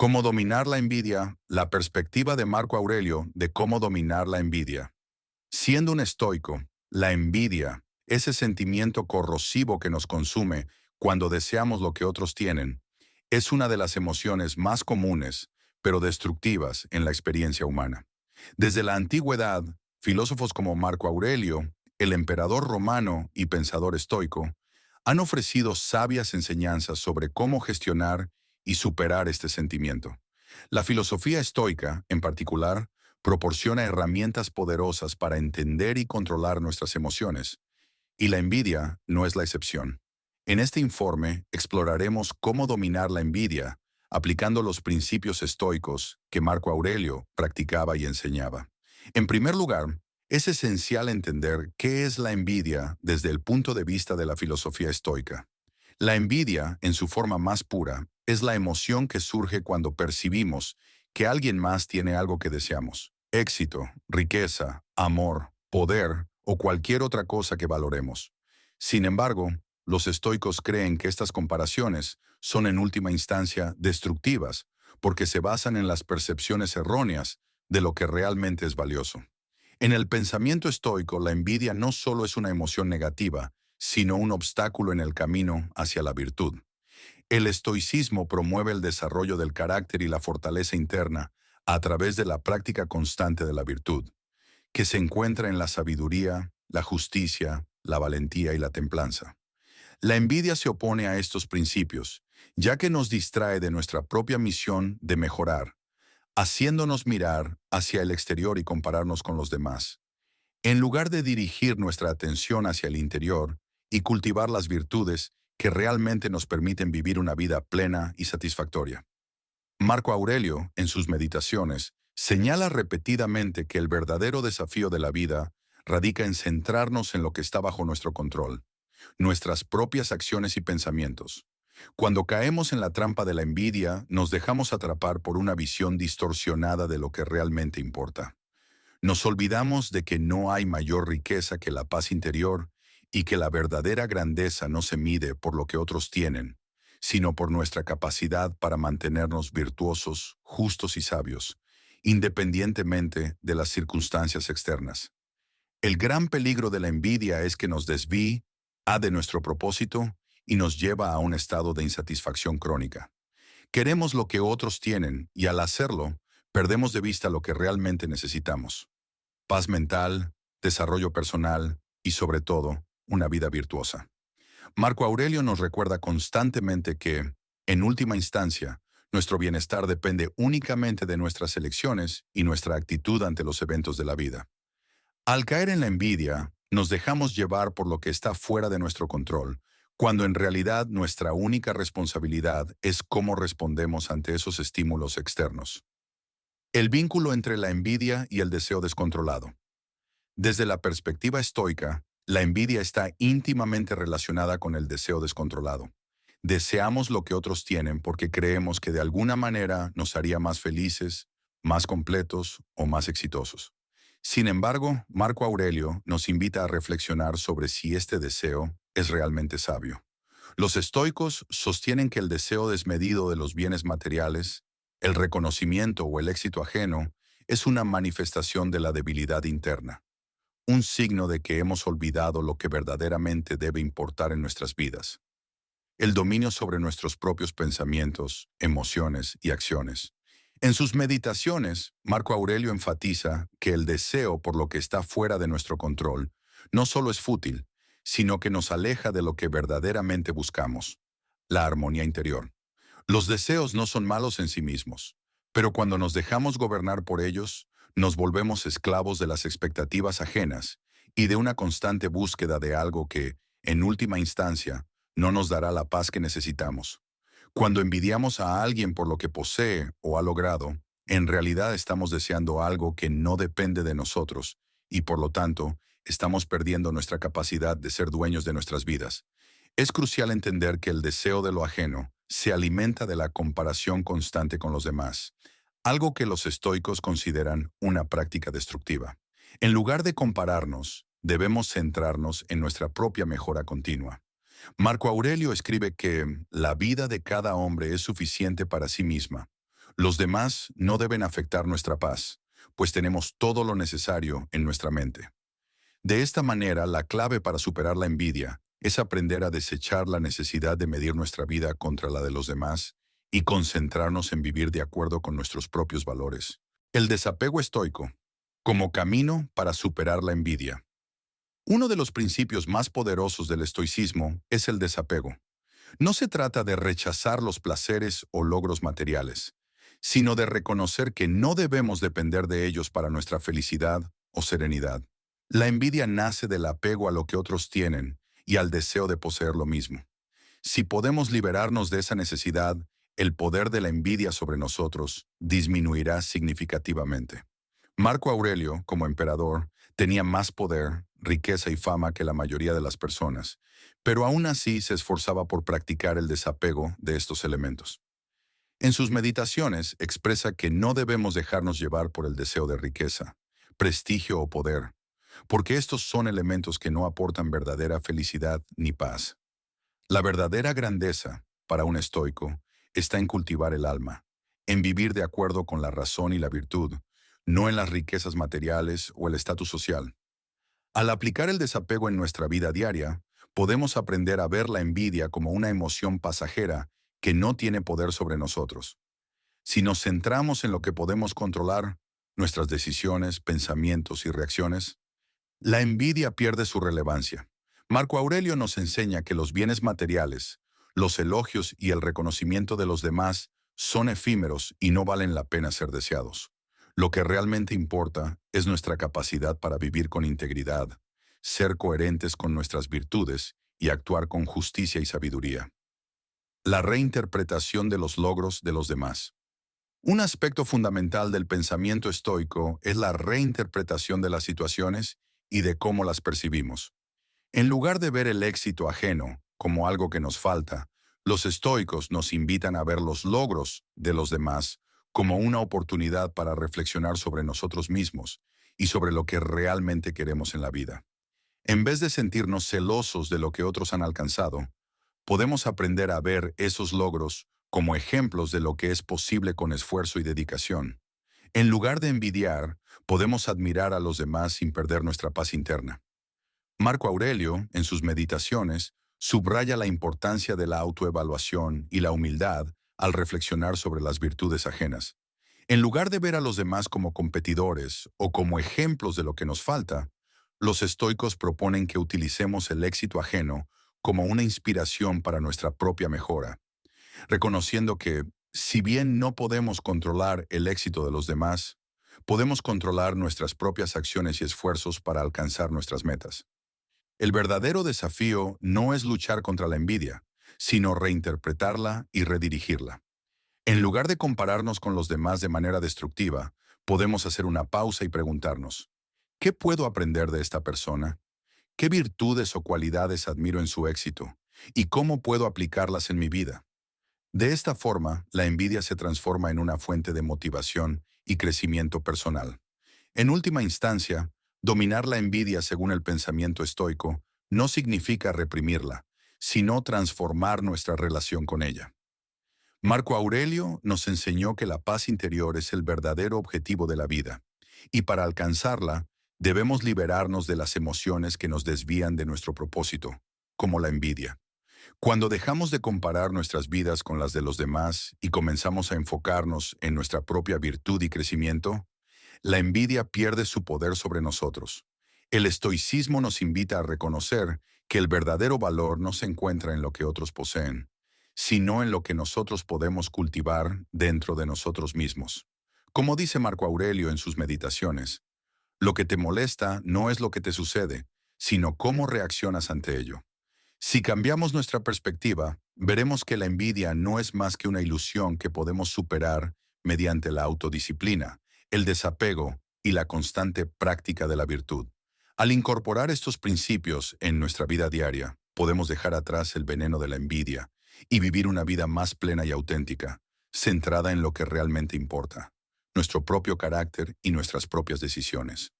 Cómo dominar la envidia, la perspectiva de Marco Aurelio de cómo dominar la envidia. Siendo un estoico, la envidia, ese sentimiento corrosivo que nos consume cuando deseamos lo que otros tienen, es una de las emociones más comunes, pero destructivas en la experiencia humana. Desde la antigüedad, filósofos como Marco Aurelio, el emperador romano y pensador estoico, han ofrecido sabias enseñanzas sobre cómo gestionar y superar este sentimiento. La filosofía estoica, en particular, proporciona herramientas poderosas para entender y controlar nuestras emociones, y la envidia no es la excepción. En este informe exploraremos cómo dominar la envidia, aplicando los principios estoicos que Marco Aurelio practicaba y enseñaba. En primer lugar, es esencial entender qué es la envidia desde el punto de vista de la filosofía estoica. La envidia, en su forma más pura, es la emoción que surge cuando percibimos que alguien más tiene algo que deseamos: éxito, riqueza, amor, poder o cualquier otra cosa que valoremos. Sin embargo, los estoicos creen que estas comparaciones son en última instancia destructivas porque se basan en las percepciones erróneas de lo que realmente es valioso. En el pensamiento estoico, la envidia no solo es una emoción negativa, sino un obstáculo en el camino hacia la virtud. El estoicismo promueve el desarrollo del carácter y la fortaleza interna a través de la práctica constante de la virtud, que se encuentra en la sabiduría, la justicia, la valentía y la templanza. La envidia se opone a estos principios, ya que nos distrae de nuestra propia misión de mejorar, haciéndonos mirar hacia el exterior y compararnos con los demás, en lugar de dirigir nuestra atención hacia el interior y cultivar las virtudes que realmente nos permiten vivir una vida plena y satisfactoria. Marco Aurelio, en sus meditaciones, señala repetidamente que el verdadero desafío de la vida radica en centrarnos en lo que está bajo nuestro control, nuestras propias acciones y pensamientos. Cuando caemos en la trampa de la envidia, nos dejamos atrapar por una visión distorsionada de lo que realmente importa. Nos olvidamos de que no hay mayor riqueza que la paz interior y que la verdadera grandeza no se mide por lo que otros tienen, sino por nuestra capacidad para mantenernos virtuosos, justos y sabios, independientemente de las circunstancias externas. El gran peligro de la envidia es que nos desvíe de nuestro propósito y nos lleva a un estado de insatisfacción crónica. Queremos lo que otros tienen y al hacerlo, perdemos de vista lo que realmente necesitamos: paz mental, desarrollo personal y, sobre todo, una vida virtuosa. Marco Aurelio nos recuerda constantemente que, en última instancia, nuestro bienestar depende únicamente de nuestras elecciones y nuestra actitud ante los eventos de la vida. Al caer en la envidia, nos dejamos llevar por lo que está fuera de nuestro control, cuando en realidad nuestra única responsabilidad es cómo respondemos ante esos estímulos externos. El vínculo entre la envidia y el deseo descontrolado. Desde la perspectiva estoica, la envidia está íntimamente relacionada con el deseo descontrolado. Deseamos lo que otros tienen porque creemos que de alguna manera nos haría más felices, más completos o más exitosos. Sin embargo, Marco Aurelio nos invita a reflexionar sobre si este deseo es realmente sabio. Los estoicos sostienen que el deseo desmedido de los bienes materiales, el reconocimiento o el éxito ajeno, es una manifestación de la debilidad interna, un signo de que hemos olvidado lo que verdaderamente debe importar en nuestras vidas: el dominio sobre nuestros propios pensamientos, emociones y acciones. En sus meditaciones, Marco Aurelio enfatiza que el deseo por lo que está fuera de nuestro control no solo es fútil, sino que nos aleja de lo que verdaderamente buscamos: la armonía interior. Los deseos no son malos en sí mismos, pero cuando nos dejamos gobernar por ellos, nos volvemos esclavos de las expectativas ajenas y de una constante búsqueda de algo que, en última instancia, no nos dará la paz que necesitamos. Cuando envidiamos a alguien por lo que posee o ha logrado, en realidad estamos deseando algo que no depende de nosotros y, por lo tanto, estamos perdiendo nuestra capacidad de ser dueños de nuestras vidas. Es crucial entender que el deseo de lo ajeno se alimenta de la comparación constante con los demás, algo que los estoicos consideran una práctica destructiva. En lugar de compararnos, debemos centrarnos en nuestra propia mejora continua. Marco Aurelio escribe que la vida de cada hombre es suficiente para sí misma. Los demás no deben afectar nuestra paz, pues tenemos todo lo necesario en nuestra mente. De esta manera, la clave para superar la envidia es aprender a desechar la necesidad de medir nuestra vida contra la de los demás y concentrarnos en vivir de acuerdo con nuestros propios valores. El desapego estoico, como camino para superar la envidia. Uno de los principios más poderosos del estoicismo es el desapego. No se trata de rechazar los placeres o logros materiales, sino de reconocer que no debemos depender de ellos para nuestra felicidad o serenidad. La envidia nace del apego a lo que otros tienen y al deseo de poseer lo mismo. Si podemos liberarnos de esa necesidad, el poder de la envidia sobre nosotros disminuirá significativamente. Marco Aurelio, como emperador, tenía más poder, riqueza y fama que la mayoría de las personas, pero aún así se esforzaba por practicar el desapego de estos elementos. En sus meditaciones expresa que no debemos dejarnos llevar por el deseo de riqueza, prestigio o poder, porque estos son elementos que no aportan verdadera felicidad ni paz. La verdadera grandeza, para un estoico, está en cultivar el alma, en vivir de acuerdo con la razón y la virtud, no en las riquezas materiales o el estatus social. Al aplicar el desapego en nuestra vida diaria, podemos aprender a ver la envidia como una emoción pasajera que no tiene poder sobre nosotros. Si nos centramos en lo que podemos controlar, nuestras decisiones, pensamientos y reacciones, la envidia pierde su relevancia. Marco Aurelio nos enseña que los bienes materiales, los elogios y el reconocimiento de los demás son efímeros y no valen la pena ser deseados. Lo que realmente importa es nuestra capacidad para vivir con integridad, ser coherentes con nuestras virtudes y actuar con justicia y sabiduría. La reinterpretación de los logros de los demás. Un aspecto fundamental del pensamiento estoico es la reinterpretación de las situaciones y de cómo las percibimos. En lugar de ver el éxito ajeno como algo que nos falta, los estoicos nos invitan a ver los logros de los demás como una oportunidad para reflexionar sobre nosotros mismos y sobre lo que realmente queremos en la vida. En vez de sentirnos celosos de lo que otros han alcanzado, podemos aprender a ver esos logros como ejemplos de lo que es posible con esfuerzo y dedicación. En lugar de envidiar, podemos admirar a los demás sin perder nuestra paz interna. Marco Aurelio, en sus meditaciones, subraya la importancia de la autoevaluación y la humildad al reflexionar sobre las virtudes ajenas. En lugar de ver a los demás como competidores o como ejemplos de lo que nos falta, los estoicos proponen que utilicemos el éxito ajeno como una inspiración para nuestra propia mejora, reconociendo que, si bien no podemos controlar el éxito de los demás, podemos controlar nuestras propias acciones y esfuerzos para alcanzar nuestras metas. El verdadero desafío no es luchar contra la envidia, sino reinterpretarla y redirigirla. En lugar de compararnos con los demás de manera destructiva, podemos hacer una pausa y preguntarnos, ¿qué puedo aprender de esta persona? ¿Qué virtudes o cualidades admiro en su éxito? ¿Y cómo puedo aplicarlas en mi vida? De esta forma, la envidia se transforma en una fuente de motivación y crecimiento personal. En última instancia, dominar la envidia según el pensamiento estoico no significa reprimirla, sino transformar nuestra relación con ella. Marco Aurelio nos enseñó que la paz interior es el verdadero objetivo de la vida, y para alcanzarla, debemos liberarnos de las emociones que nos desvían de nuestro propósito, como la envidia. Cuando dejamos de comparar nuestras vidas con las de los demás y comenzamos a enfocarnos en nuestra propia virtud y crecimiento, la envidia pierde su poder sobre nosotros. El estoicismo nos invita a reconocer que el verdadero valor no se encuentra en lo que otros poseen, sino en lo que nosotros podemos cultivar dentro de nosotros mismos. Como dice Marco Aurelio en sus meditaciones, lo que te molesta no es lo que te sucede, sino cómo reaccionas ante ello. Si cambiamos nuestra perspectiva, veremos que la envidia no es más que una ilusión que podemos superar mediante la autodisciplina, el desapego y la constante práctica de la virtud. Al incorporar estos principios en nuestra vida diaria, podemos dejar atrás el veneno de la envidia y vivir una vida más plena y auténtica, centrada en lo que realmente importa, nuestro propio carácter y nuestras propias decisiones.